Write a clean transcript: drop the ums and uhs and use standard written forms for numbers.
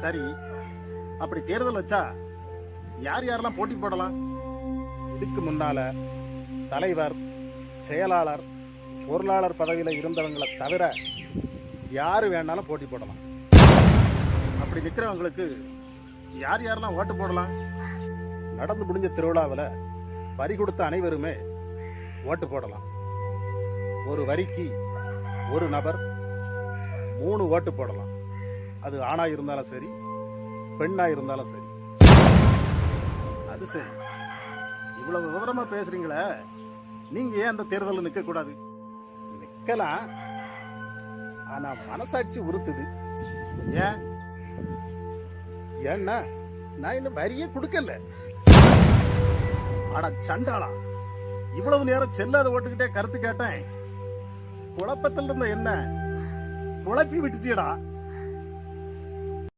சரி, அப்படி தேர்தல் வச்சா யார் யாரெல்லாம் போட்டி போடலாம்? இதுக்கு முன்னால தலைவர், செயலாளர், பொருளாளர் பதவியில இருந்தவங்களை தவிர யாரு வேணாலும் போட்டி போடலாம். அப்படி நிக்கிறவங்களுக்கு யார் யாரெல்லாம் ஓட்டு போடலாம்? நடந்து முடிஞ்ச திருவிழாவில் வரி கொடுத்த அனைவருமே ஓட்டு போடலாம். ஒரு வரிக்கு ஒரு நபர் 3 ஓட்டு போடலாம். அது ஆணா இருந்தாலும் சரி, பெண்ணா இருந்தாலும் சரி. அது சரி, இவ்வளவு விவரமா பேசுறீங்களே, நீங்க ஏன் அந்த தேர்தலில் நிக்க கூடாது? நிக்கலாம், ஆனா மனசாட்சி உறுத்துது. ஏன்? ஏன்னா நான் இன்னும் வரியே கொடுக்கல. ஆனா சண்டாளா, இவ்வளவு நேரம் செல்லாத ஓட்டுக்கிட்டே கருத்து கேட்டேன். குழப்பத்தில் இருந்த என்ன குழப்பி விட்டுட்டியடா.